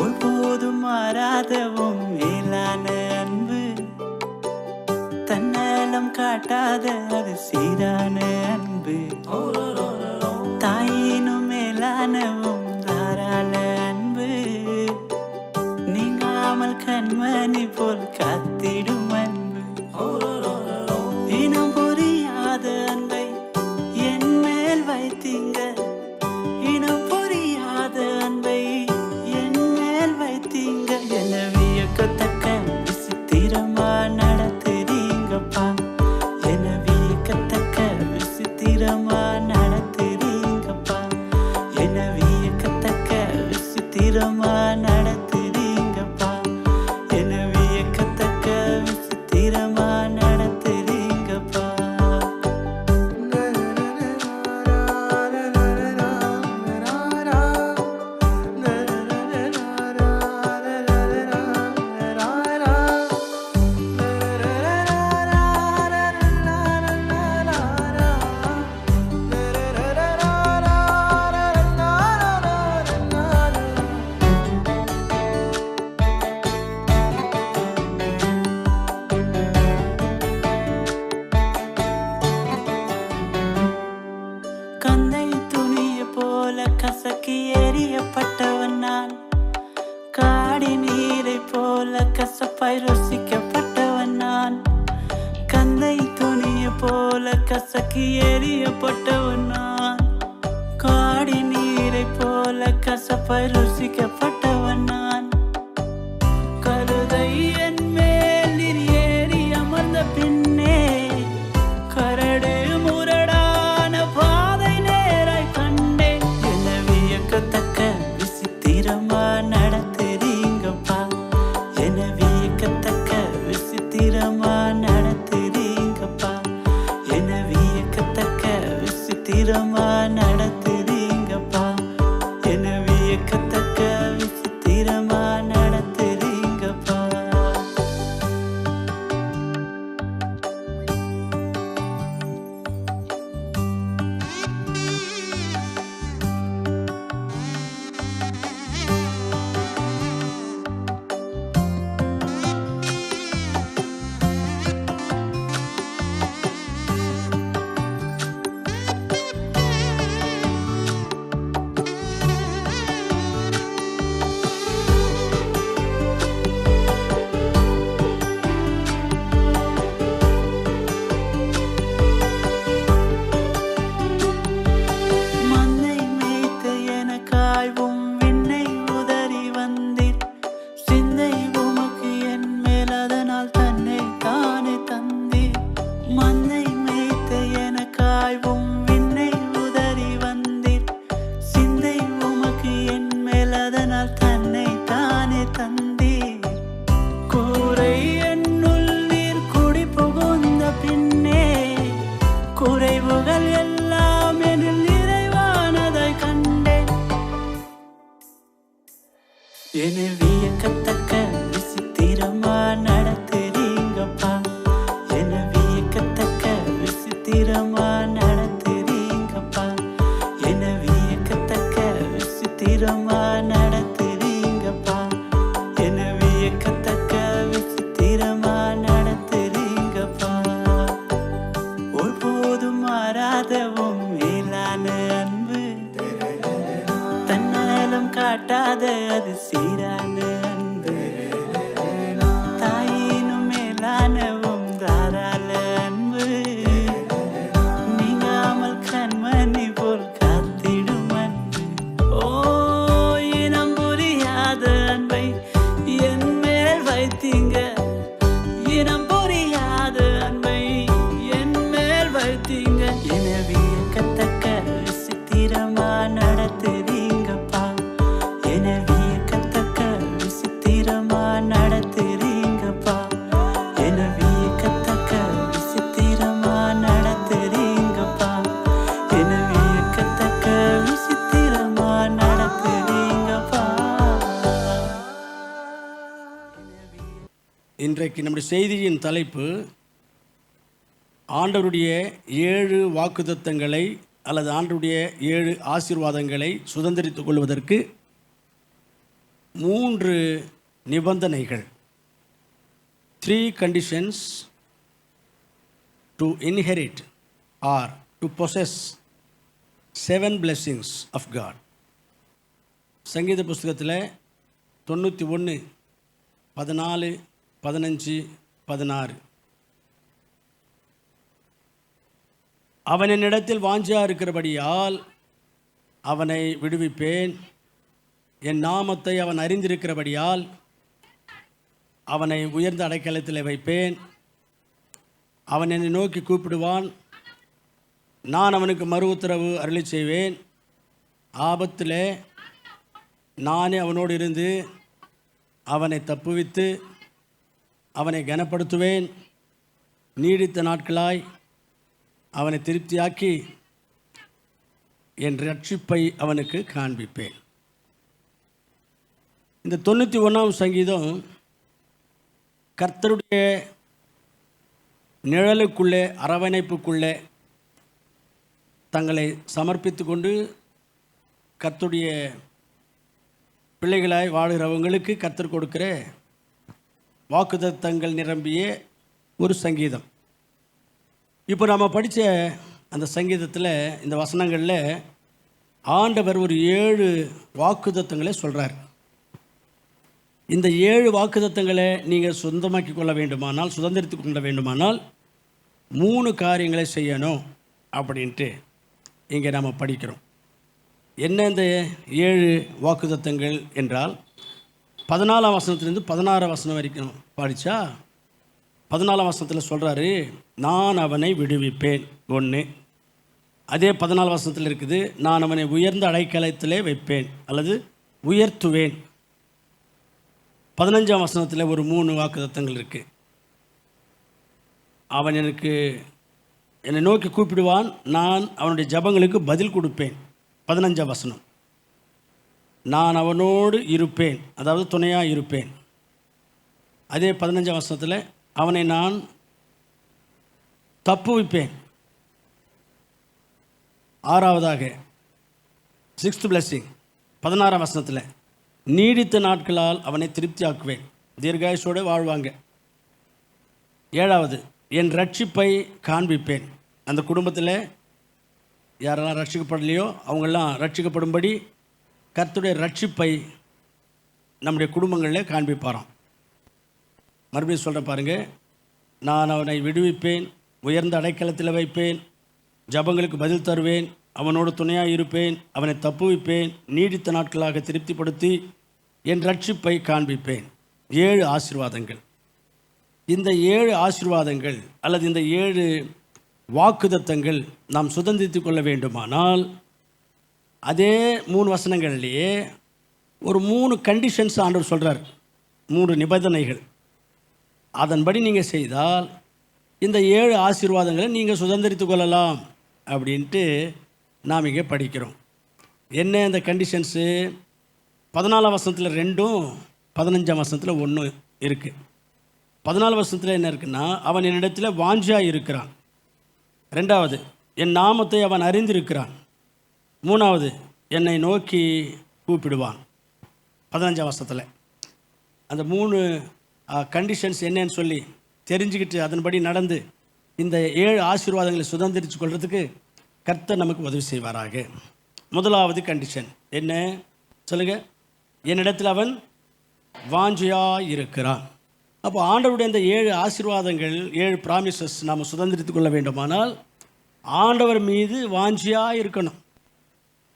ஒருபோதும் மாறாதவும் மேலான அன்பு, தன்னலம் காட்டாத அது சீரான அன்பு. தாயினும் மேலானவும் தாராள அன்பு, நீங்காமல் கண்மணி போல் காத்திடும் அன்பு. இனம் புரியாத அன்பை என் மேல் வைத்தீங்க, இனம் புரியாத அன்பை என் மேல் வைத்தீங்க. என வியக்கத்தக்க விசித்திரமா நடத்துறீங்கப்பா, என வியக்கத்தக்க விசித்திரமா நடத்துறீங்கப்பா, என வியக்கத்தக்க விசித்திரமா நடத்துறீங்கப்பா, என வியக்கத்தக்க விசித்திரமா நடத்துறீங்கப்பா. கந்தை துணிய போல கசக்கி எறியப்பட்டவன் நான், காடி நீரை போல கசப்பாய் ருசிக்கப்பட்டவன் நான். கந்தை துணிய போல கசக்கி எறியப்பட்டவன் நான், காடி நீரை போல கசப்பாய் ருசிக்கப்பட்டவன் நான். கழுதை என் மேல் நீர் ஏறி அமர்ந்த பின்னே, கரடு முரடான பாதை நேராய் கண்டேன். என்ன வியக்கத்தக்க விசித்திரமா நடத்துறீங்கப்பா, என்ன வியக்கத்தக்க விசித்திரமா நடத்துறீங்கப்பா, என்ன வியக்கத்தக்க விசித்திரமா நடத்துறீங்கப்பா, என்ன வியக்கத்தக்க விசித்திரமா நடத்துறீங்கப்பா. மந்தை மேய்த்த எனக்காய்வும் விண்ணை உதறி வந்தீர், சிந்தை உமக்கு என் மேல் அதனால் தன்னை தானே தந்தீர். மந்தை மேய்த்த எனக்காய்வும் விண்ணை உதறி வந்தீர், சிந்தை உமக்கு என் மேல் அதனால் தன்னை தானே தந்தீர். கூரை என்னுள் நீர் குடி புகுந்த பின்னே, குறைவுகள் எல்லாம் எனில் நிறைவானதை கண்டேன். என வியக்கத்தக்க விசித்திரமா நடத்துறீங்கப்பா, என வியக்கத்தக்க விசித்திரமா நடத்துறீங்கப்பா, என வியக்கத்தக்க விசித்திரமா நடத்துறீங்கப்பா, என வியக்கத்தக்க விசித்திரமா நடத்துறீங்கப்பா. ஒருபோதும் மாறாதவும் மேலான அன்பு, தன்னலம் காட்டாத அது சீரான அன்பு. தாயினும் மேலானவும் தாராள அன்பு, நீங்காமல் கண்மணி போல் காத்திடும் அன்பு. ஓ, இனம் புரியாத அன்பை என் மேல் வைத்தீங்க, இனம் புரியாத அன்பை என் மேல் வைத்தீங்க. என வியக்கத்தக்க விசித்திரமா நடத்துறீங்கப்பா, என வியக்கத்தக்க விசித்திரமா நடத்துறீங்கப்பா, என வியக்கத்தக்க விசித்திரமா நடத்துறீங்கப்பா. இன்றைக்கு நம்முடைய செய்தியின் தலைப்பு ஆண்டவருடைய 7 வாக்குத்தத்தங்களை அல்லது ஆண்டவருடைய 7 ஆசீர்வாதங்களை சுதந்திரித்துக் கொள்வதற்கு 3 நிபந்தனைகள், 3 conditions to inherit or to possess 7 blessings of God. சங்கீத புஸ்தகத்தில் 91, 14, 15, 16. அவன் என்னிடத்தில் வாஞ்சா இருக்கிறபடியால் அவனை விடுவிப்பேன், என் நாமத்தை அவன் அறிந்திருக்கிறபடியால் அவனை உயர்ந்த அடைக்கலத்தில் வைப்பேன். அவன் என்னை நோக்கி கூப்பிடுவான், நான் அவனுக்கு மறு உத்தரவு அருளி செய்வேன். ஆபத்தில் நானே அவனோடு இருந்து அவனை தப்புவித்து அவனை கனப்படுத்துவேன். நீடித்த நாட்களாய் அவனை திருப்தியாக்கி என் ரட்சிப்பை அவனுக்கு காண்பிப்பேன். இந்த 91ஆம் சங்கீதம் கர்த்தருடைய நிழலுக்குள்ளே, அரவணைப்புக்குள்ளே தங்களை சமர்ப்பித்து கொண்டு கர்த்தருடைய பிள்ளைகளாய் வாழுகிறவங்களுக்கு கர்த்தர் கொடுக்கிற வாக்குத்தத்தங்கள் நிரம்பிய ஒரு சங்கீதம். இப்போ நம்ம படித்த அந்த சங்கீதத்தில், இந்த வசனங்களில் ஆண்டவர் ஒரு 7 வாக்குத்தத்தங்களை சொல்கிறார். இந்த 7 வாக்குத்தத்தங்களை நீங்கள் சொந்தமாக்கி கொள்ள வேண்டுமானால், சுதந்திரித்து கொள்ள வேண்டுமானால் 3 காரியங்களை செய்யணும் அப்படின்ட்டு இங்கே நாம் படிக்கிறோம். என்ன இந்த 7 வாக்குத்தத்தங்கள் என்றால், 14ஆம் வசனத்திலிருந்து 16ஆம் வசனம் வரைக்கும் படித்தா 14ஆம் வசனத்தில் சொல்கிறாரு, நான் அவனை விடுவிப்பேன். 1. அதே 14 வசனத்தில் இருக்குது, நான் அவனை உயர்ந்த அடைக்கலத்திலே வைப்பேன் அல்லது உயர்த்துவேன். 15ஆம் வசனத்தில் ஒரு 3 வாக்குத்தத்தங்கள் இருக்குது. அவன் என்னை நோக்கி கூப்பிடுவான், நான் அவனுடைய ஜபங்களுக்கு பதில் கொடுப்பேன். 15ஆம் வசனம், நான் அவனோடு இருப்பேன், அதாவது துணையாக இருப்பேன். அதே 15ஆம் வசனத்தில் அவனை நான் தப்புவிப்பேன். 6வதாக 6th blessing 16ஆம் வசனத்தில் நீடித்த நாட்களால் அவனை திருப்தியாக்குவேன், தீர்காயுசோடு வாழ்வாங்க. 7வது என் ரட்சிப்பை காண்பிப்பேன். அந்த குடும்பத்தில் யாரெல்லாம் ரட்சிக்கப்படலையோ அவங்கெல்லாம் ரட்சிக்கப்படும்படி கர்த்தருடைய ரட்சிப்பை நம்முடைய குடும்பங்களில் காண்பிப்பாராம். மறுபடியும் சொல்கிறேன் பாருங்கள், நான் அவனை விடுவிப்பேன், உயர்ந்த அடைக்கலத்தில் வைப்பேன், ஜபங்களுக்கு பதில் தருவேன், அவனோடு துணையாக இருப்பேன், அவனை தப்புவிப்பேன், நீடித்த நாட்களாக திருப்திப்படுத்தி என் ரட்சிப்பை காண்பிப்பேன். 7 ஆசீர்வாதங்கள். இந்த 7 ஆசீர்வாதங்கள் அல்லது இந்த 7 வாக்குத்தத்தங்கள் நாம் சுதந்திரித்து கொள்ள வேண்டுமானால், அதே 3 வசனங்கள்லேயே ஒரு 3 கண்டிஷன்ஸ் ஆண்டவர் சொல்கிறார், 3 நிபந்தனைகள். அதன்படி நீங்கள் செய்தால் இந்த 7 ஆசீர்வாதங்களை நீங்கள் சுதந்திரித்து கொள்ளலாம் அப்படின்ட்டு நாம் இங்கே படிக்கிறோம். என்ன இந்த கண்டிஷன்ஸு? 14ஆம் வசனத்தில் 2ம் 15ஆம் வசனத்தில் 1 இருக்குது. 14 வசனத்தில் என்ன இருக்குன்னா, அவன் என்னிடத்தில் வாஞ்சியாக இருக்கிறான். 2வது என் நாமத்தை அவன் அறிந்திருக்கிறான். 3வது என்னை நோக்கி கூப்பிடுவான். 15ஆம் வசனத்தில் அந்த 3 கண்டிஷன்ஸ் என்னன்னு சொல்லி தெரிஞ்சுக்கிட்டு அதன்படி நடந்து இந்த 7 ஆசீர்வாதங்களை சுதந்திரித்து கொள்வதுக்கு கர்த்தர் நமக்கு உதவி செய்வாராக. 1வது கண்டிஷன் என்ன சொல்லுங்க? என்னிடத்தில் அவன் வாஞ்சியாக இருக்கிறான். அப்போ ஆண்டவருடைய இந்த 7 ஆசீர்வாதங்கள், 7 ப்ராமிசஸ் நாம் சுதந்திரித்து கொள்ள வேண்டுமானால் ஆண்டவர் மீது வாஞ்சியாக இருக்கணும்.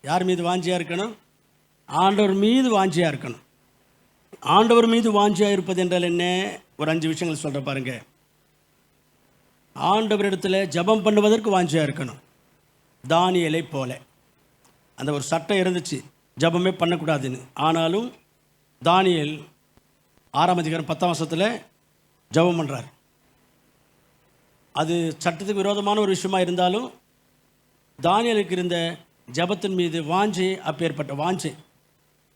யார் மீது வாஞ்சியாக இருக்கணும்? ஆண்டவர் மீது வாஞ்சியாக இருக்கணும். ஆண்டவர் மீது வாஞ்சியாக இருப்பது என்றால் என்ன? ஒரு 5 விஷயங்கள் சொல்கிற பாருங்க. ஆண்டவரிடத்தில் ஜபம் பண்ணுவதற்கு வாஞ்சியாக இருக்கணும். தானியேலை போல அந்த ஒரு சட்டம் இருந்துச்சு, ஜபமே பண்ணக்கூடாதுன்னு. ஆனாலும் தானியேல் 6ஆம் அதிகாரம் 10ஆம் வசனத்தில் ஜபம் பண்ணுறார். அது சட்டத்துக்கு விரோதமான ஒரு விஷயமா இருந்தாலும் தானியேலுக்கு இருந்த ஜபத்தின் மீது வாஞ்சை அப்பேற்பட்ட வாஞ்சை.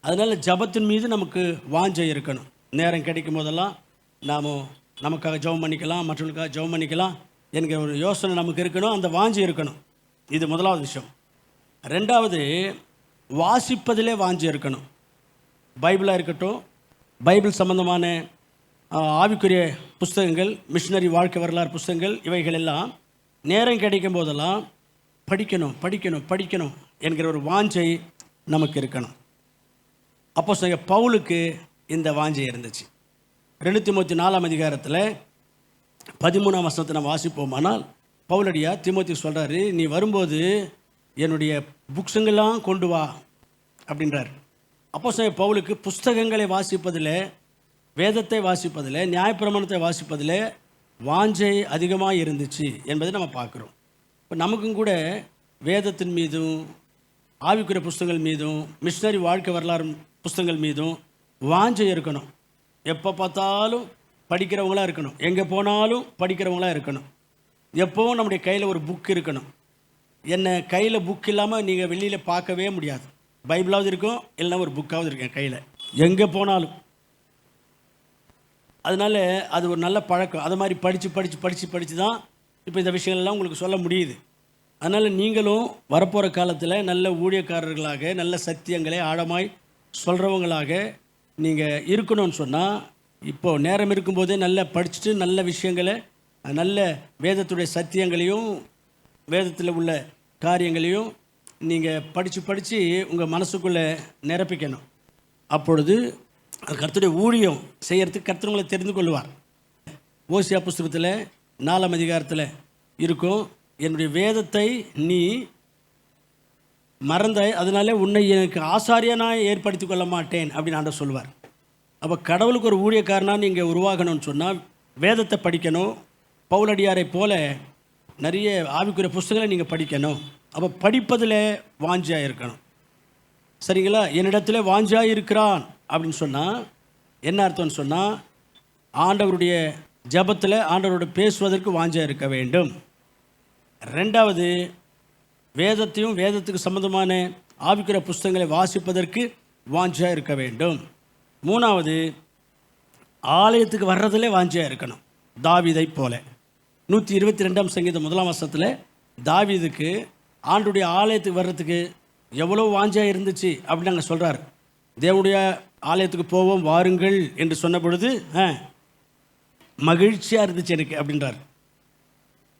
அதனால் ஜபத்தின் மீது நமக்கு வாஞ்சை இருக்கணும். நேரம் கிடைக்கும் போதெல்லாம் நாம் நமக்காக ஜெபம் பண்ணிக்கலாம், மற்றவர்களுக்காக ஜெபம் பண்ணிக்கலாம் என்கிற ஒரு யோசனை நமக்கு இருக்கணும், அந்த வாஞ்சி இருக்கணும். இது முதலாவது விஷயம். ரெண்டாவது, வாசிப்பதிலே வாஞ்சி இருக்கணும். பைபிளாக இருக்கட்டும், பைபிள் சம்பந்தமான ஆவிக்குரிய புஸ்தகங்கள், மிஷினரி வாழ்க்கை வரலாறு புஸ்தகங்கள், இவைகள் எல்லாம் நேரம் கிடைக்கும் போதெல்லாம் படிக்கணும் படிக்கணும் படிக்கணும் என்கிற ஒரு வாஞ்சை நமக்கு இருக்கணும். அப்போஸ்தலனாகிய பவுலுக்கு இந்த வாஞ்சை இருந்துச்சு. 2 தீமோத்தேயு 4ஆம் அதிகாரத்தில் 13ஆம் வசனத்தை நம்ம வாசிப்போமானால், பவுலடியார் தீமோத்தேயுக்கு சொல்கிறாரு, நீ வரும்போது என்னுடைய புக்ஸுங்கெல்லாம் கொண்டு வா அப்படின்றார். அப்போஸ்தலனாகிய பவுலுக்கு புஸ்தகங்களை வாசிப்பதில், வேதத்தை வாசிப்பதில், நியாயப்பிரமாணத்தை வாசிப்பதில் வாஞ்சை அதிகமாக இருந்துச்சு என்பதை நம்ம பார்க்குறோம். இப்போ நமக்கும் கூட வேதத்தின் மீதும், ஆவிக்குரிய புஸ்தகங்கள் மீதும், மிஷினரி வாழ்க்கை வரலாறு புஸ்தகங்கள் மீதும் வாஞ்சை இருக்கணும். எப்போ பார்த்தாலும் படிக்கிறவங்களாக இருக்கணும், எங்கே போனாலும் படிக்கிறவங்களாக இருக்கணும். எப்போவும் நம்முடைய கையில் ஒரு புக் இருக்கணும். என்ன கையில் புக் இல்லாமல் நீங்கள் வெளியில் பார்க்கவே முடியாது. பைபிளாவது இருக்கும், இல்லைன்னா ஒரு புக்காவது இருக்கும் கையில், எங்கே போனாலும். அதனால் அது ஒரு நல்ல பழக்கம். அது மாதிரி படித்து தான் இப்போ இந்த விஷயங்கள்லாம் உங்களுக்கு சொல்ல முடியுது. அதனால் நீங்களும் வரப்போகிற காலத்தில் நல்ல ஊழியக்காரர்களாக, நல்ல சத்தியங்களை ஆழமாய் சொல்கிறவங்களாக நீங்கள் இருக்கணும்னு சொன்னால், இப்போது நேரம் இருக்கும்போதே நல்லா படிச்சுட்டு நல்ல விஷயங்களை, நல்ல வேதத்துடைய சத்தியங்களையும் வேதத்தில் உள்ள காரியங்களையும் நீங்கள் படித்து உங்கள் மனசுக்குள்ளே நிரப்பிக்கணும். அப்பொழுது கர்த்தருடைய ஊழியம் செய்கிறதுக்கு கர்த்தர் உங்களை தெரிந்து கொள்வார். ஓசியா புஸ்தகத்தில் 4ஆம் அதிகாரத்தில் இருக்கும், என்னுடைய வேதத்தை நீ மறந்தாய், அதனால உன்னை எனக்கு ஆசாரியனாக ஏற்படுத்தி கொள்ள மாட்டேன் அப்படின்னு ஆண்டவர் சொல்லுவார். அப்போ கடவுளுக்கு ஒரு ஊழியக்காரனாக நீங்கள் உருவாகணும்னு சொன்னால் வேதத்தை படிக்கணும். பவுலடியாரை போல நிறைய ஆவிக்குரிய புஸ்தகங்களை நீங்கள் படிக்கணும். அப்போ படிப்பதில் வாஞ்சியாக இருக்கணும். சரிங்களா? என்னிடத்துல வாஞ்சியாக இருக்கிறான் அப்படின்னு சொன்னால் என்ன அர்த்தம்னு சொன்னால், ஆண்டவருடைய ஜபத்தில் ஆண்டவரோட பேசுவதற்கு வாஞ்சியாக இருக்க வேண்டும். ரெண்டாவது, வேதத்தையும் வேதத்துக்கு சம்பந்தமான ஆவிக்குரிய புஸ்தகங்களை வாசிப்பதற்கு வாஞ்சியாக இருக்க வேண்டும். மூணாவது, ஆலயத்துக்கு வர்றதிலே வாஞ்சியாக இருக்கணும். தாவீதை போல 122ஆம் சங்கீதம் 1ஆம் வசனத்தில் தாவீதுக்கு ஆண்டுடைய ஆலயத்துக்கு வர்றதுக்கு எவ்வளோ வாஞ்சியாக இருந்துச்சு அப்படின்னு நாங்கள் சொல்கிறார். தேவனுடைய ஆலயத்துக்கு போவோம் வாருங்கள் என்று சொன்ன பொழுது மகிழ்ச்சியாக இருந்துச்சு எனக்கு அப்படின்றார்.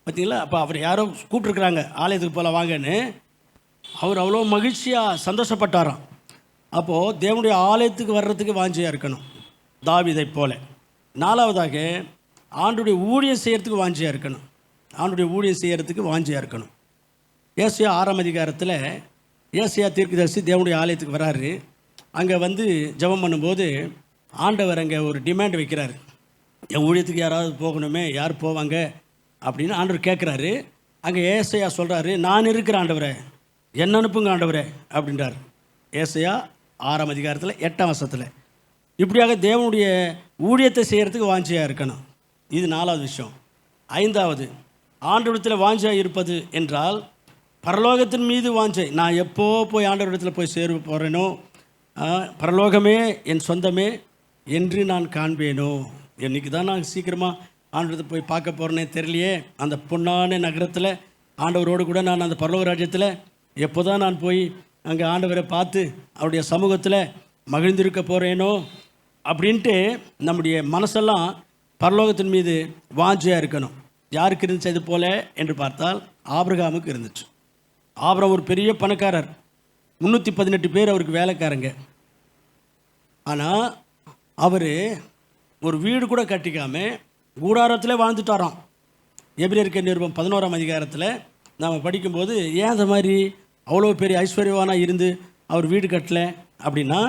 பார்த்தீங்களா? அப்போ அவர் யாரோ கூப்பிட்ருக்குறாங்க ஆலயத்துக்கு போகலாம் வாங்கன்னு, அவர் அவ்வளோ மகிழ்ச்சியாக சந்தோஷப்பட்டாராம். அப்போது தேவனுடைய ஆலயத்துக்கு வர்றதுக்கு வாஞ்சியாக இருக்கணும், தாவீதை போல. நாலாவதாக, ஆண்டுடைய ஊழியம் செய்கிறதுக்கு வாஞ்சியாக இருக்கணும். ஆண்டுடைய ஊழியம் செய்கிறதுக்கு வாஞ்சியாக இருக்கணும். ஏசாயா 6ஆம் அதிகாரத்தில் ஏசாயா தீர்க்கதரிசி தேவனுடைய ஆலயத்துக்கு வராரு. அங்கே வந்து ஜெபம் பண்ணும்போது ஆண்டவர் அங்கே ஒரு டிமாண்ட் வைக்கிறார். என் ஊழியத்துக்கு யாராவது போகணுமே, யார் போவாங்க அப்படின்னு ஆண்டவர் கேட்குறாரு. அங்கே ஏசாயா சொல்கிறாரு, நான் இருக்கிற ஆண்டவரே, என்ன அனுப்புங்க ஆண்டவரே அப்படின்றார். ஏசாயா 6ஆம் அதிகாரத்தில் 8ஆம் வசனத்தில். இப்படியாக தேவனுடைய ஊழியத்தை செய்கிறதுக்கு வாஞ்சியாக இருக்கணும். இது 4வது விஷயம். 5வது, ஆண்டவரிடத்தில் வாஞ்சியாக இருப்பது என்றால் பரலோகத்தின் மீது வாஞ்சை. நான் எப்போ போய் ஆண்டவரிடத்தில் போய் சேர போகிறேனோ, பரலோகமே என் சொந்தமே என்று நான் காண்பேனோ, என்றைக்கு தான் நான் சீக்கிரமாக ஆண்டவரத்தை போய் பார்க்க போகிறேனே தெரியலையே, அந்த பொன்னான நகரத்தில் ஆண்டவரோடு கூட நான் அந்த பரலோக ராஜ்யத்தில் எப்போ தான் நான் போய் அங்கே ஆண்டவரை பார்த்து அவருடைய சமூகத்தில் மகிழ்ந்திருக்க போகிறேனோ அப்படின்ட்டு நம்முடைய மனசெல்லாம் பரலோகத்தின் மீது வாஞ்சியாக இருக்கணும். யாருக்கு இருந்துச்சு இது போல என்று பார்த்தால் ஆபிரகாமுக்கு இருந்துச்சு. ஆபிரகாம் ஒரு பெரிய பணக்காரர், 318 பேர் அவருக்கு வேலைக்காரங்க. ஆனால் அவர் ஒரு வீடு கூட கட்டிக்காமல் கூடாரத்தில் வாழ்ந்துட்டாராம். எபிரேயருக்கு நிருபம் 11ஆம் அதிகாரத்தில் நாம் படிக்கும்போது, ஏன் அந்த மாதிரி அவ்வளோ பெரிய ஐஸ்வர்யவானாக இருந்து அவர் வீடு கட்டலை அப்படின்னா,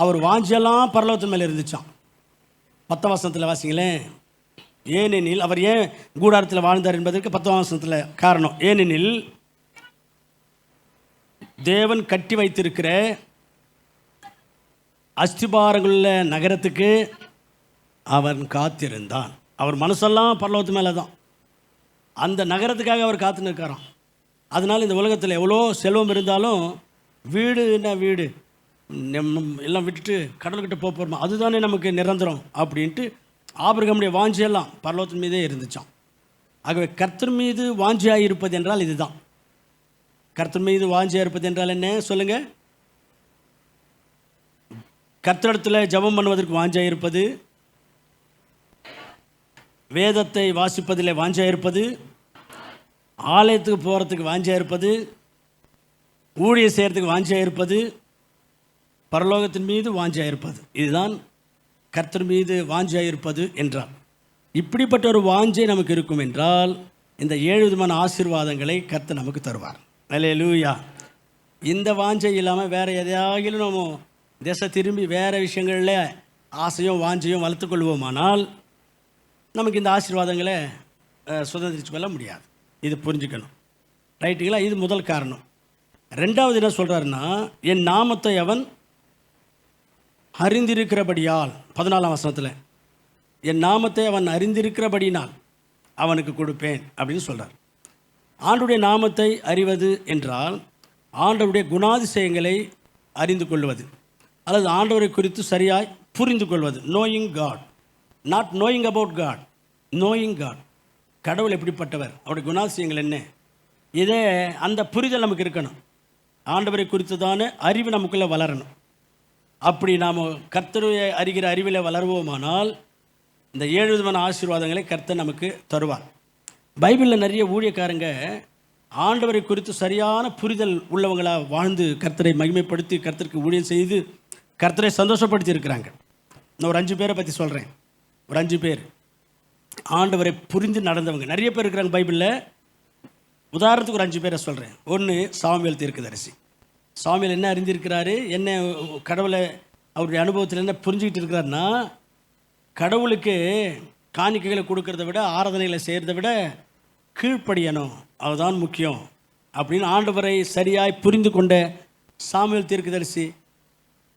அவர் வாஞ்சியெல்லாம் பரலோகத்தின் மேலே இருந்துச்சான். 10ஆம் வசனத்தில் வாசிங்களேன். ஏனெனில் அவர் ஏன் கூடாரத்தில் வாழ்ந்தார் என்பதற்கு 10ஆம் வசனத்தில் காரணம். ஏனெனில் தேவன் கட்டி வைத்திருக்கிற அஸ்திபாரங்களுள்ள நகரத்துக்கு அவன் காத்திருந்தான். அவர் மனசெல்லாம் பரலோகத்து மேலே தான். அந்த நகரத்துக்காக அவர் காத்து நிற்கிறான். அதனால் இந்த உலகத்தில் எவ்வளோ செல்வம் இருந்தாலும் வீடு என்ன வீடு எல்லாம் விட்டுட்டு கடல்கிட்ட போகிறோமா, அதுதானே நமக்கு நிரந்தரம் அப்படின்ட்டு ஆபிரகாமுடைய வாஞ்சையெல்லாம் பரலோகத்தின் மீதே இருந்துச்சான். ஆகவே கர்த்தர் மீது வாஞ்சையாக இருப்பது என்றால் இதுதான். கர்த்தர் மீது வாஞ்சையாக இருப்பது என்றால் என்ன சொல்லுங்கள்? கர்த்தரிடத்தில் ஜெபம் பண்ணுவதற்கு வாஞ்சையாக இருப்பது, வேதத்தை வாசிப்பதில் வாஞ்சையாக இருப்பது, ஆலயத்துக்கு போகிறதுக்கு வாஞ்சையாக இருப்பது, ஊழியம் செய்கிறதுக்கு வாஞ்சையாக இருப்பது, பரலோகத்தின் மீது வாஞ்சையாக இருப்பது. இதுதான் கர்த்தர் மீது வாஞ்சையாக இருப்பது என்றால். இப்படிப்பட்ட ஒரு வாஞ்சை நமக்கு இருக்கும் என்றால் இந்த 7 விதமான ஆசீர்வாதங்களை கர்த்தர் நமக்கு தருவார். அல்லேலூயா. இந்த வாஞ்சை இல்லாமல் வேறு எதையாகிலும் நம்ம திசை திரும்பி வேறு விஷயங்களில் ஆசையும் வாஞ்சையும் வளர்த்துக்கொள்வோமானால் நமக்கு இந்த ஆசீர்வாதங்களை சுதந்திரிச்சு கொள்ள முடியாது. இது புரிஞ்சுக்கணும். ரைட்டுங்களா? இது முதல் காரணம். ரெண்டாவது என்ன சொல்கிறாருன்னா, என் நாமத்தை அவன் அறிந்திருக்கிறபடியால், 14ஆம் வசனத்தில், என் நாமத்தை அவன் அறிந்திருக்கிறபடினால் அவனுக்கு கொடுப்பேன் அப்படின்னு சொல்கிறார். ஆண்டவருடைய நாமத்தை அறிவது என்றால் ஆண்டவருடைய குணாதிசயங்களை அறிந்து கொள்வது, அல்லது ஆண்டவரை குறித்து சரியாய் புரிந்து கொள்வது. Knowing God, not knowing about God, knowing God. கடவுள் எப்படிப்பட்டவர், அவருடைய குணாதிசயங்கள் என்ன, இதே அந்த புரிதல் நமக்கு இருக்கணும். ஆண்டவரை குறித்ததான அறிவு நமக்குள்ளே வளரணும். அப்படி நாம் கர்த்தரை அறிகிற அறிவில் வளருவோமானால் இந்த 7 விதமான ஆசீர்வாதங்களை கர்த்தர் நமக்கு தருவார். பைபிளில் நிறைய ஊழியக்காரங்க ஆண்டவரை குறித்து சரியான புரிதல் உள்ளவங்களாக வாழ்ந்து கர்த்தரை மகிமைப்படுத்தி கர்த்தருக்கு ஊழியம் செய்து கர்த்தரை சந்தோஷப்படுத்தி இருக்கிறாங்க. நான் ஒரு 5 பேரை பற்றி சொல்கிறேன். ஒரு 5 பேர் ஆண்டவரை புரிந்து நடந்தவங்க நிறைய பேர் இருக்கிறாங்க பைபிளில். உதாரணத்துக்கு ஒரு 5 பேரை சொல்கிறேன். ஒன்று, சாமுவேல் தீர்க்கதரிசி. சாமுவேல் என்ன அறிந்திருக்கிறாரு, என்ன கடவுளை அவருடைய அனுபவத்தில் என்ன புரிஞ்சுக்கிட்டு இருக்கிறாருன்னா, கடவுளுக்கு காணிக்கைகளை கொடுக்கறத விட ஆராதனைகளை செய்கிறத விட கீழ்ப்படியணும், அதுதான் முக்கியம் அப்படின்னு ஆண்டவரை சரியாய் புரிந்து கொண்ட சாமுவேல் தீர்க்கதரிசி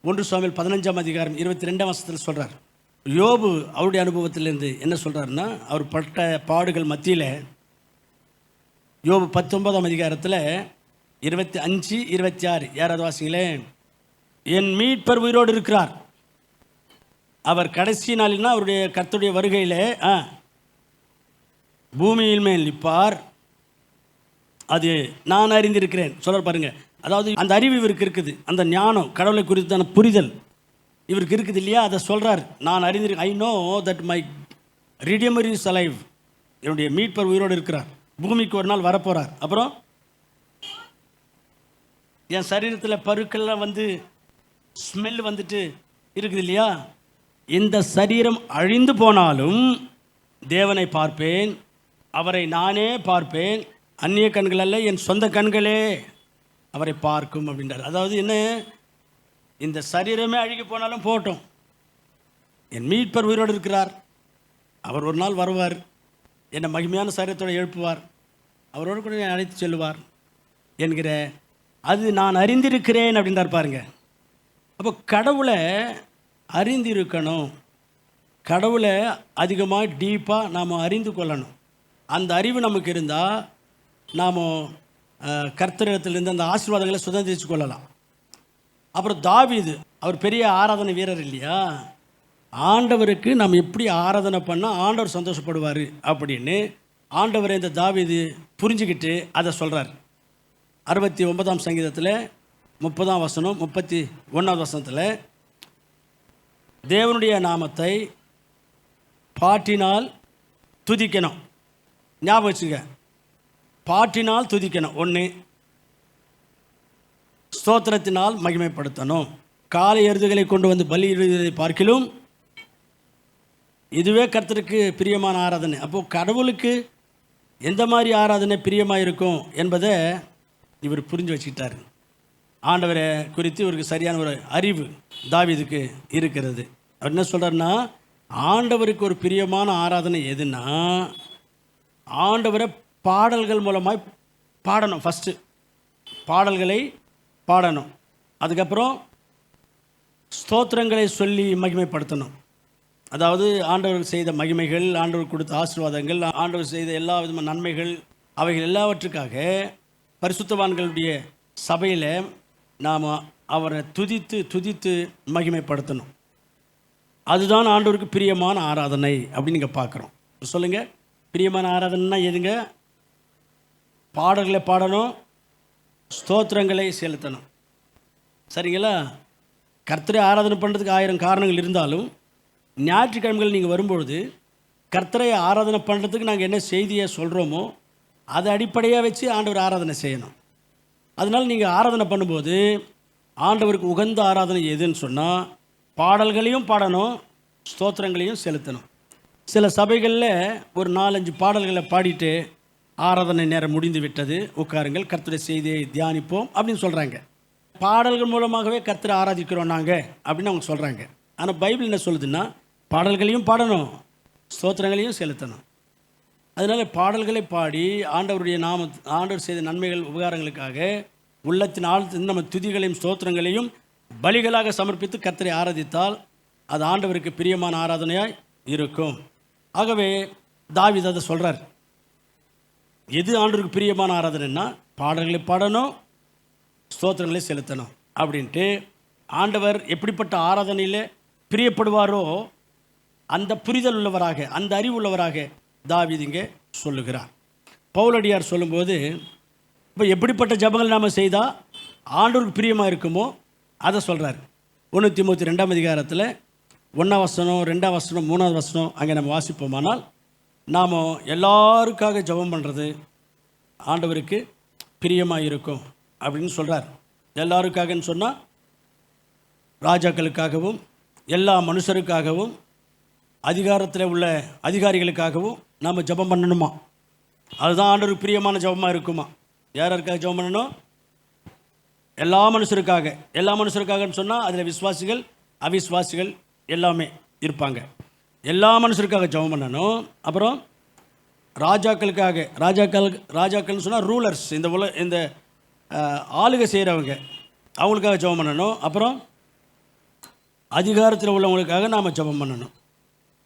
1 சாமுவேல் 15ஆம் அதிகாரம் 22ஆம் வசனத்தில் சொல்கிறார். யோபு அவருடைய அனுபவத்திலேருந்து என்ன சொல்கிறாருன்னா, அவர் பட்ட பாடுகள் மத்தியில் யோபு 19ஆம் அதிகாரத்தில் 25, 26 யாராவது வாசிங்களே. என் மீட்பர் உயிரோடு இருக்கிறார், அவர் கடைசி நாளில்னா அவருடைய கர்த்தருடைய வருகையில் பூமியில் மேல் நிற்பார், அது நான் அறிந்திருக்கிறேன் சொல்ல பாருங்க. அதாவது அந்த அறிவு இவருக்கு இருக்குது, அந்த ஞானம் கடவுளை குறித்தான புரிதல் இவருக்கு இருக்குது இல்லையா, அதை சொல்கிறார். நான் அறிந்திருக்கேன், I know that my redeemer is alive, என்னுடைய மீட்பர் உயிரோடு இருக்கிறார், பூமிக்கு ஒரு நாள் வரப்போகிறார். அப்புறம் என் சரீரத்தில் பருக்கள்லாம் வந்து ஸ்மெல் வந்துட்டு இருக்குது இல்லையா, இந்த சரீரம் அழிந்து போனாலும் தேவனை பார்ப்பேன், அவரை நானே பார்ப்பேன், அந்நிய கண்கள் அல்ல என் சொந்த கண்களே அவரை பார்க்கும் அப்படின்றார். அதாவது என்ன, இந்த சரீரமே அழுகி போனாலும் போட்டோம், என் மீட்பர் உயிரோடு இருக்கிறார், அவர் ஒரு நாள் வருவார், என்னை மகிமையான சரீரத்தோடு எழுப்புவார், அவரோடு கூட என்னை அழைத்து செல்வார் என்கிற அது நான் அறிந்திருக்கிறேன் அப்படின்றார் பாருங்க. அப்போ கடவுளை அறிந்திருக்கணும், கடவுளை அதிகமாக டீப்பாக நாம் அறிந்து கொள்ளணும். அந்த அறிவு நமக்கு இருந்தால் நாம் கர்த்தரிடத்திலிருந்து அந்த ஆசீர்வாதங்களை சுதந்திரித்து கொள்ளலாம். அப்புறம் தாவீது, அவர் பெரிய ஆராதனை வீரர் இல்லையா, ஆண்டவருக்கு நாம் எப்படி ஆராதனை பண்ணால் ஆண்டவர் சந்தோஷப்படுவார் அப்படின்னு ஆண்டவரை இந்த தாவீது புரிஞ்சுக்கிட்டு அதை சொல்கிறார். 69ஆம் சங்கீதத்தில் 30ஆம் வசனம் 31ஆவது வசனத்தில், தேவனுடைய நாமத்தை பாட்டினால் துதிக்கணும். ஞாபகம் வச்சுக்க, பாட்டினால் துதிக்கணும். 1, ஸ்தோத்திரத்தினால் மகிமைப்படுத்தணும். காலை எருதுகளை கொண்டு வந்து பலியிடுவதை பார்க்கிலும் இதுவே கர்த்தருக்கு பிரியமான ஆராதனை. அப்போது கடவுளுக்கு எந்த மாதிரி ஆராதனை பிரியமாக இருக்கும் என்பதை இவர் புரிஞ்சு வச்சுக்கிட்டார். ஆண்டவரை குறித்து இவருக்கு சரியான ஒரு அறிவு தாவீதுக்கு இருக்கிறது. அவர் என்ன சொல்கிறாருன்னா, ஆண்டவருக்கு ஒரு பிரியமான ஆராதனை எதுன்னா, ஆண்டவரை பாடல்கள் மூலமாக பாடணும். ஃபஸ்ட்டு பாடல்களை பாடணும், அதுக்கப்புறம் ஸ்தோத்திரங்களை சொல்லி மகிமைப்படுத்தணும். அதாவது ஆண்டவர் செய்த மகிமைகள், ஆண்டவர் கொடுத்த ஆசீர்வாதங்கள், ஆண்டவர் செய்த எல்லா விதமான நன்மைகள், அவைகள் எல்லாவற்றுக்காக பரிசுத்தவான்களுடைய சபையில் நாம் அவரை துதித்து துதித்து மகிமைப்படுத்தணும். அதுதான் ஆண்டவருக்கு பிரியமான ஆராதனை அப்படின்னு நீங்கள் பார்க்குறோம். சொல்லுங்கள், பிரியமான ஆராதனைன்னா எதுங்க? பாடல்களை பாடணும், ஸ்தோத்திரங்களை செலுத்தணும். சரிங்களா? கர்த்தரை ஆராதனை பண்ணுறதுக்கு 1000 காரணங்கள் இருந்தாலும் ஞாயிற்றுக்கிழமைகள் நீங்கள் வரும்பொழுது கர்த்தரை ஆராதனை பண்ணுறதுக்கு நாங்கள் என்ன செய்தியை சொல்கிறோமோ அதை அடிப்படையாக வச்சு ஆண்டவர் ஆராதனை செய்யணும். அதனால் நீங்கள் ஆராதனை பண்ணும்போது ஆண்டவருக்கு உகந்த ஆராதனை எதுன்னு சொன்னால் பாடல்களையும் பாடணும், ஸ்தோத்திரங்களையும் செலுத்தணும். சில சபைகளில் ஒரு 4-5 பாடல்களை பாடிட்டு ஆராதனை நேரம் முடிந்து விட்டது, உட்காருங்கள், கர்த்தருடைய செய்தியை தியானிப்போம் அப்படின்னு சொல்கிறாங்க. பாடல்கள் மூலமாகவே கர்த்தரை ஆராதிக்கிறோம் நாங்கள் அப்படின்னு அவங்க சொல்கிறாங்க. ஆனால் பைபிள் என்ன சொல்லுதுன்னா பாடல்களையும் பாடணும், ஸ்தோத்திரங்களையும் செலுத்தணும். அதனால் பாடல்களை பாடி ஆண்டவருடைய ஆண்டவர் செய்த நன்மைகள் உபகாரங்களுக்காக உள்ளத்தின் ஆழ்த்தின் நம்ம துதிகளையும் ஸ்தோத்திரங்களையும் பலிகளாக சமர்ப்பித்து கர்த்தரை ஆராதித்தால் அது ஆண்டவருக்கு பிரியமான ஆராதனையாய் இருக்கும். ஆகவே தாவீது அதை சொல்கிறார். எது ஆண்டவருக்கு பிரியமான ஆராதனைன்னா பாடல்களை பாடணும், ஸ்தோத்திரங்களை செலுத்தணும் அப்படின்ட்டு. ஆண்டவர் எப்படிப்பட்ட ஆராதனையில் பிரியப்படுவாரோ அந்த புரிதல் உள்ளவராக, அந்த அறிவு உள்ளவராக தாவீது இங்கே சொல்லுகிறார். பவுலடியார் சொல்லும்போது இப்போ எப்படிப்பட்ட ஜபங்கள் நாம் செய்தால் ஆண்டவருக்கு பிரியமாக இருக்குமோ அதை சொல்கிறார். 1 தீமோத்தேயு 2ஆம் அதிகாரத்தில் 1ஆம் வசனம், 2ஆம் வசனம், 3ஆவது வசனம் அங்கே நம்ம வாசிப்போமானால் நாம் எல்லாருக்காக ஜபம் பண்ணுறது ஆண்டவருக்கு பிரியமாக இருக்கும் அப்படின்னு சொல்கிறார். எல்லாருக்காகன்னு சொன்னால் ராஜாக்களுக்காகவும் எல்லா மனுஷருக்காகவும் அதிகாரத்தில் உள்ள அதிகாரிகளுக்காகவும் நாம் ஜபம் பண்ணணுமா. அதுதான் ஆண்டவருக்கு பிரியமான ஜபமாக இருக்குமா. யாருக்காக ஜபம் பண்ணணும்? எல்லா மனுஷருக்காக. எல்லா மனுஷருக்காகன்னு சொன்னால் அதில் விசுவாசிகள் அவிசுவாசிகள் எல்லாமே இருப்பாங்க. எல்லா மனுஷருக்காக ஜபம் பண்ணணும். அப்புறம் ராஜாக்களுக்காக, ராஜாக்கள்னு சொன்னால் ரூலர்ஸ், இந்த ஆளுகை செய்கிறவங்க, அவங்களுக்காக ஜபம் பண்ணணும். அப்புறம் அதிகாரத்தில் உள்ளவங்களுக்காக நாம் ஜபம் பண்ணணும்.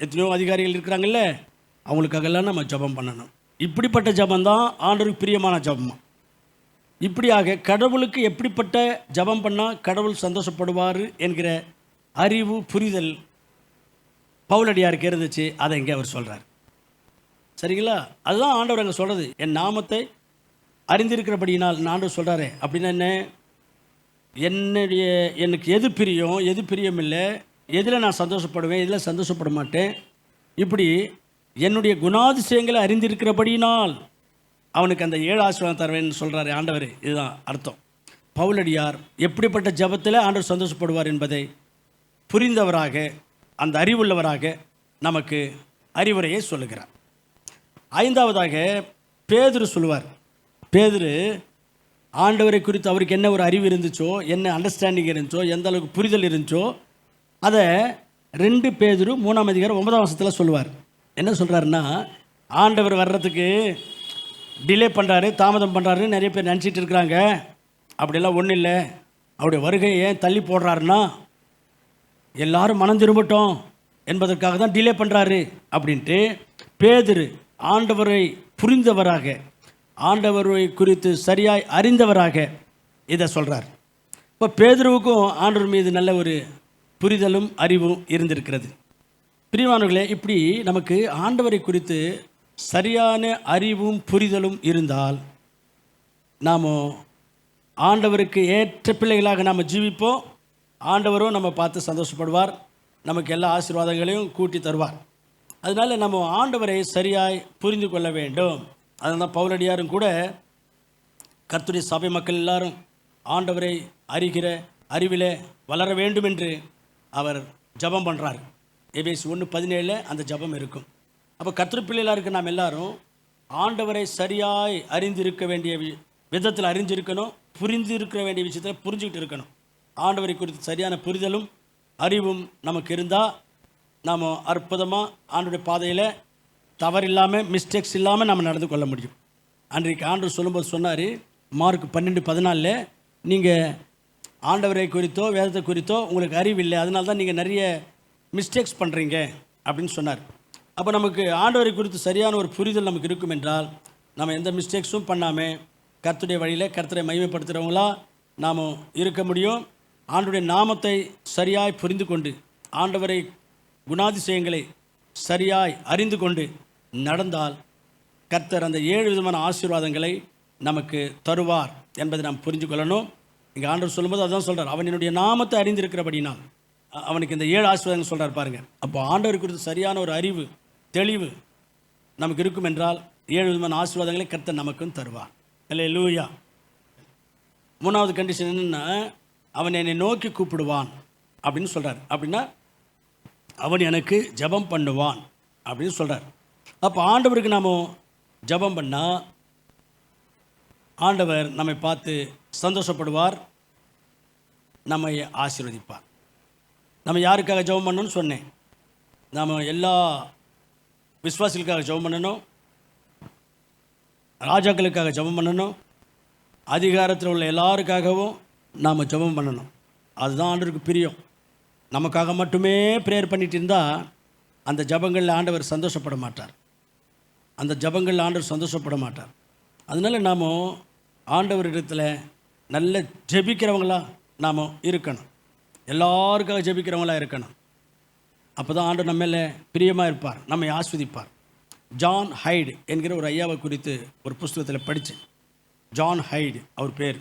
எத்தனையோ அதிகாரிகள் இருக்கிறாங்கல்ல, அவங்களுக்காகலாம் நம்ம ஜபம் பண்ணணும். இப்படிப்பட்ட ஜபந்தான் ஆண்டவருக்கு பிரியமான ஜபம். இப்படியாக கடவுளுக்கு எப்படிப்பட்ட ஜபம் பண்ணால் கடவுள் சந்தோஷப்படுவார் என்கிற அறிவு புரிதல் பவுலடியாருக்கு இருந்துச்சு. அதை இங்கே அவர் சொல்கிறார். சரிங்களா? அதுதான் ஆண்டவர் அங்கே சொல்கிறது. என் நாமத்தை அறிந்திருக்கிறபடியினால் ஆண்டவர் சொல்கிறாரு. அப்படின்னா என்ன? எனக்கு எது பிரியம், எது பிரியம் இல்லை, எதில் நான் சந்தோஷப்படுவேன், எதில் சந்தோஷப்பட மாட்டேன், இப்படி என்னுடைய குணாதிசயங்களை அறிந்திருக்கிறபடியினால் அவனுக்கு அந்த 7 ஆசீர்வாதம் தருவேன்னு சொல்கிறாரு ஆண்டவர். இதுதான் அர்த்தம். பவுலடியார் எப்படிப்பட்ட ஜபத்தில் ஆண்டவர் சந்தோஷப்படுவார் என்பதை புரிந்தவராக, அந்த அறிவுள்ளவராக நமக்கு அறிவுரையை சொல்லுகிறார். 5வதாக பேதுரு சொல்லுவார். பேதுரு ஆண்டவரை குறித்து அவருக்கு என்ன ஒரு அறிவு இருந்துச்சோ, என்ன அண்டர்ஸ்டாண்டிங் இருந்துச்சோ, எந்த அளவுக்கு புரிதல் இருந்துச்சோ அதை 2 பேதுரு 3ஆம் அதிகாரம் 9ஆம் வசனத்தில் சொல்லுவார். என்ன சொல்கிறாருன்னா, ஆண்டவர் வர்றதுக்கு டிலே பண்ணுறாரு, தாமதம் பண்ணுறாருன்னு நிறைய பேர் நினச்சிட்டு இருக்கிறாங்க. அப்படியெல்லாம் ஒன்றும் இல்லை. அவருடைய வருகையை ஏன் தள்ளி போடுறாருன்னா எல்லாரும் மனம் திரும்பட்டும் என்பதற்காக தான் டிலே பண்ணுறாரு அப்படின்ட்டு பேதுரு ஆண்டவரை புரிந்தவராக, ஆண்டவரை குறித்து சரியாய் அறிந்தவராக இதை சொல்கிறார். இப்போ பேதுருவுக்கும் ஆண்டவர் மீது நல்ல ஒரு புரிதலும் அறிவும் இருந்திருக்கிறது. பிரியமானவர்களே, இப்படி நமக்கு ஆண்டவரை குறித்து சரியான அறிவும் புரிதலும் இருந்தால் நாம் ஆண்டவருக்கு ஏற்ற பிள்ளைகளாக நாம் ஜீவிப்போம். ஆண்டவரும் நம்ம பார்த்து சந்தோஷப்படுவார், நமக்கு எல்லா ஆசீர்வாதங்களையும் கூட்டி தருவார். அதனால் நம்ம ஆண்டவரை சரியாய் புரிந்து கொள்ள வேண்டும். அதனால் பவுலடியாரும் கூட கர்த்தருடைய சபை மக்கள் எல்லாரும் ஆண்டவரை அறிகிற அறிவிலே வளர வேண்டும் என்று அவர் ஜபம் பண்ணுறார். எபேசு 1:17 அந்த ஜபம் இருக்கும். அப்போ கர்த்தர் பிள்ளைகளாக இருக்க நாம் எல்லாரும் ஆண்டவரை சரியாய் அறிந்திருக்க வேண்டிய விதத்தில் அறிஞ்சிருக்கணும், புரிந்திருக்க வேண்டிய விஷயத்தில் புரிஞ்சுக்கிட்டு இருக்கணும். ஆண்டவரை குறித்து சரியான புரிதலும் அறிவும் நமக்கு இருந்தால் நாம் அற்புதமாக ஆண்டவருடைய பாதையில் தவறில்லாமல், மிஸ்டேக்ஸ் இல்லாமல் நம்ம நடந்து கொள்ள முடியும். அன்றைக்கு ஆண்டவர் சொல்லும்போது சொன்னார், மார்க் 12:14, நீங்கள் ஆண்டவரை குறித்தோ வேதத்தை குறித்தோ உங்களுக்கு அறிவில்லை, அதனால தான் நீங்கள் நிறைய மிஸ்டேக்ஸ் பண்ணுறீங்க அப்படின்னு சொன்னார். அப்போ நமக்கு ஆண்டவரை குறித்து சரியான ஒரு புரிதல் நமக்கு இருக்கும் என்றால் நம்ம எந்த மிஸ்டேக்ஸும் பண்ணாமல் கர்த்தருடைய வழியில் கர்த்தரை மகிமைப்படுத்துகிறவங்களா நாம் இருக்க முடியும். ஆண்டவருடைய நாமத்தை சரியாய் புரிந்து கொண்டு ஆண்டவரை குணாதிசயங்களை சரியாய் அறிந்து கொண்டு நடந்தால் கர்த்தர் அந்த 7 விதமான ஆசீர்வாதங்களை நமக்கு தருவார் என்பதை நாம் புரிஞ்சு கொள்ளணும். இங்கே ஆண்டவர் சொல்லும்போது அதான் சொல்கிறார், அவன் என்னுடைய நாமத்தை அறிந்திருக்கிறபடினால் அவனுக்கு இந்த 7 ஆசீர்வாதங்கள் சொல்கிறார் பாருங்கள். அப்போ ஆண்டவர் குறித்து சரியான ஒரு அறிவு தெளிவு நமக்கு இருக்கும் என்றால் 7 விதமான ஆசீர்வாதங்களை கர்த்தர் நமக்கும் தருவார். அல்லேலூயா. 3வது கண்டிஷன் என்னென்னா, அவன் என்னை நோக்கி கூப்பிடுவான் அப்படின்னு சொல்கிறார். அப்படின்னா அவன் எனக்கு ஜெபம் பண்ணுவான் அப்படின்னு சொல்கிறார். அப்போ ஆண்டவருக்கு நாம் ஜெபம் பண்ணால் ஆண்டவர் நம்மை பார்த்து சந்தோஷப்படுவார், நம்மை ஆசீர்வதிப்பார். நம்ம யாருக்காக ஜெபம் பண்ணணும்னு சொன்னேன், நாம் எல்லா விசுவாசிகளுக்காக ஜெபம் பண்ணணும், ராஜாக்களுக்காக ஜெபம் பண்ணணும், அதிகாரத்தில் உள்ள எல்லாருக்காகவும் நாம் ஜெபம் பண்ணணும். அதுதான் ஆண்டவருக்கு பிரியம். நமக்காக மட்டுமே ப்ரேயர் பண்ணிட்டு இருந்தால் அந்த ஜெபங்களில் ஆண்டவர் சந்தோஷப்பட மாட்டார். அந்த ஜெபங்களில் ஆண்டவர் சந்தோஷப்பட மாட்டார். அதனால் நாம் ஆண்டவரிடத்தில் நல்ல ஜெபிக்கிறவங்களாக நாம் இருக்கணும், எல்லாருக்காக ஜெபிக்கிறவங்களாக இருக்கணும். அப்போ தான் ஆண்டவர் நம்ம மேலே பிரியமாக இருப்பார், நம்மை ஆஸ்வதிப்பார். ஜான் ஹைடு என்கிற ஒரு ஐயாவை குறித்து ஒரு புஸ்தகத்தில் படித்தேன். ஜான் ஹைடு அவர் பேர்.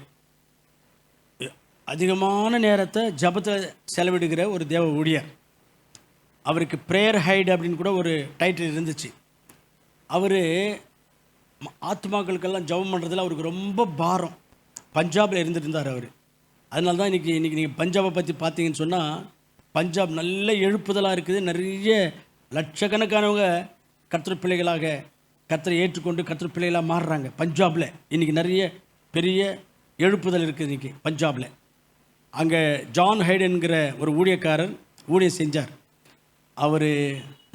அதிகமான நேரத்தை ஜபத்தில் செலவிடுகிற ஒரு தேவ ஊழியர். அவருக்கு ப்ரேயர் ஹைடு அப்படின்னு கூட ஒரு டைட்டில் இருந்துச்சு. அவர் ஆத்மாக்களுக்கெல்லாம் ஜபம் பண்ணுறதுல அவருக்கு ரொம்ப பாரம். பஞ்சாபில் இருந்துட்டு இருந்தார் அவர். அதனால தான் இன்றைக்கி நீங்கள் பஞ்சாபை பற்றி பார்த்தீங்கன்னு சொன்னால், பஞ்சாப் நல்ல எழுப்புதலாக இருக்குது. நிறைய லட்சக்கணக்கானவங்க கர்த்தர் பிள்ளைகளாக கர்த்தரை ஏற்றுக்கொண்டு கர்த்தர் பிள்ளைகளாக மாறுறாங்க பஞ்சாபில். இன்றைக்கி நிறைய பெரிய எழுப்புதல் இருக்குது இன்றைக்கி பஞ்சாபில். அங்கே ஜான் ஹைடு என்கிற ஒரு ஊழியக்காரர் ஊழியம் செஞ்சார். அவர்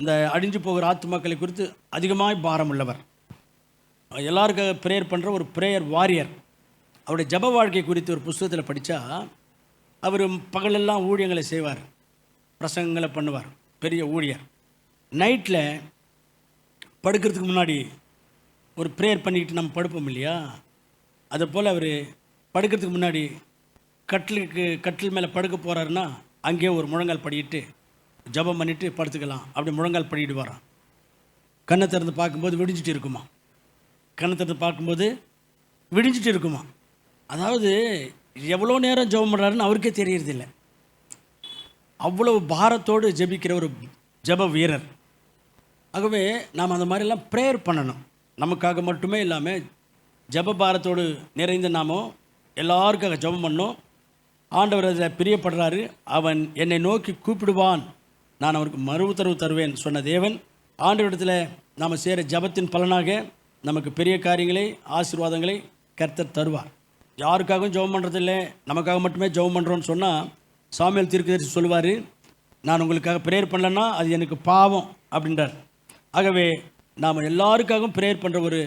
இந்த அழிஞ்சு போகிற ஆத்துமாக்களை குறித்து அதிகமாக பாரம் உள்ளவர், எல்லாருக்காக ப்ரேயர் பண்ணுற ஒரு ப்ரேயர் வாரியர். அவருடைய ஜப வாழ்க்கை குறித்து ஒரு புஸ்தகத்தில் படித்தா, அவர் பகலெல்லாம் ஊழியங்களை செய்வார், பிரசங்கங்களை பண்ணுவார், பெரிய ஊழியர். நைட்டில் படுக்கிறதுக்கு முன்னாடி ஒரு ப்ரேயர் பண்ணிக்கிட்டு நம்ம படுப்போம் இல்லையா, அதை போல் அவர் படுக்கிறதுக்கு முன்னாடி கட்டில் மேலே படுக்க போகிறாருன்னா அங்கேயே ஒரு முழங்கால் படிக்கிட்டு ஜபம் பண்ணிவிட்டு படுத்துக்கலாம். அப்படி முழங்கால் படிக்கிட்டு வரான். கண்ணை திறந்து பார்க்கும்போது விடிஞ்சிட்டு இருக்குமா, கண்ணை திறந்து பார்க்கும்போது விடிஞ்சிட்டு இருக்குமா. அதாவது எவ்வளோ நேரம் ஜபம் பண்ணுறாருன்னு அவருக்கே தெரியறதில்லை. அவ்வளோ பாரத்தோடு ஜபிக்கிற ஒரு ஜப வீரர். ஆகவே நாம் அந்த மாதிரிலாம் ப்ரேயர் பண்ணணும். நமக்காக மட்டுமே இல்லாமல் ஜப பாரத்தோடு நிறைந்த நாமோ எல்லாருக்காக ஜபம் பண்ணோம். ஆண்டவர் அதில் பிரியப்படுறாரு. அவன் என்னை நோக்கி கூப்பிடுவான், நான் அவருக்கு மறு உத்தரவு தருவேன் சொன்ன தேவன் ஆண்டவரிடத்தில் நாம் செய்கிற ஜபத்தின் பலனாக நமக்கு பெரிய காரியங்களை ஆசீர்வாதங்களை கர்த்தர் தருவார். யாருக்காகவும் ஜெபம் பண்ணுறதில்லை, நமக்காக மட்டுமே ஜெபம் பண்ணுறோன்னு சொன்னால் சாமுவேல் தீர்க்கதரிசி சொல்லுவார், நான் உங்களுக்காக ப்ரேயர் பண்ணலன்னா அது எனக்கு பாவம் அப்படின்றார். ஆகவே நாம் எல்லாருக்காகவும் ப்ரேயர் பண்ணுற ஒரு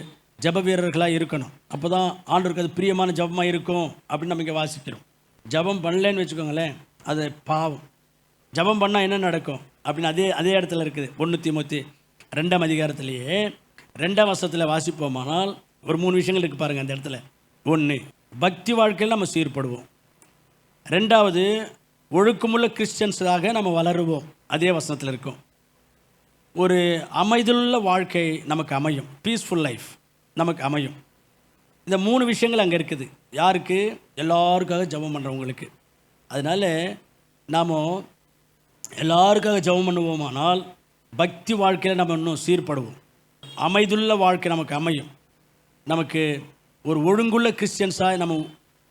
ஜப வீரர்களாக இருக்கணும். அப்போ தான் ஆண்டவருக்கு அது பிரியமான ஜபமாக இருக்கும் அப்படின்னு நம்ம இங்கே வாசிக்கிறோம். ஜபம் பண்ணலன்னு வச்சுக்கோங்களேன், அது பாவம். ஜபம் பண்ணால் என்ன நடக்கும் அப்படின்னு அதே இடத்துல இருக்குது. 1 தீமோத்தி 2ஆம் அதிகாரத்திலேயே 2ஆம் வசனத்தில் வாசிப்போமானால் ஒரு 3 விஷயங்கள் இருக்குது பாருங்கள் அந்த இடத்துல. 1, பக்தி வாழ்க்கையில் நம்ம சீர்படுவோம். 2வது, ஒழுக்கமுள்ள கிறிஸ்டியன்ஸாக நம்ம வளருவோம். அதே வசனத்தில் இருக்கும். ஒரு அமைதியுள்ள வாழ்க்கை நமக்கு அமையும், பீஸ்ஃபுல் லைஃப் நமக்கு அமையும். இந்த 3 விஷயங்கள் அங்கே இருக்குது. யாருக்கு? எல்லாருக்காக ஜெபம் பண்ணுறவங்களுக்கு. அதனால் நாம் எல்லாருக்காக ஜெபம் பண்ணுவோமானால் பக்தி வாழ்க்கையில் நம்ம இன்னும் சீர்படுவோம். அமைதியுள்ள வாழ்க்கை நமக்கு அமையும். நமக்கு ஒரு ஒழுங்குள்ள கிறிஸ்டியன்ஸாக நம்ம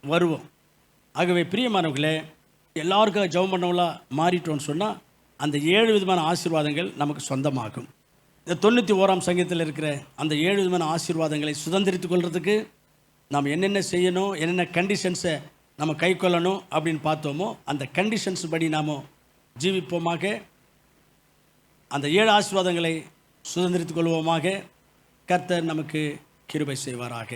வருவோம். ஆகவே பிரியமானவர்களே, எல்லாருக்காக ஜெபம் பண்ணவங்களா மாறிட்டோன்னு சொன்னால் அந்த 7 விதமான ஆசீர்வாதங்கள் நமக்கு சொந்தமாகும். இந்த 91ஆம் சங்கீதத்தில் இருக்கிற அந்த 7 விதமான ஆசீர்வாதங்களை சுதந்திரித்து கொள்கிறதுக்கு நாம் என்னென்ன செய்யணும், என்னென்ன கண்டிஷன்ஸை நம்ம கை கொள்ளணும் அப்படின்னு பார்த்தோமோ அந்த கண்டிஷன்ஸ் படி நாம் ஜீவிப்போமாக. அந்த 7 ஆசீர்வாதங்களை சுதந்திரித்து கொள்வோமாக. கர்த்தர் நமக்கு கிருபை செய்வாராக.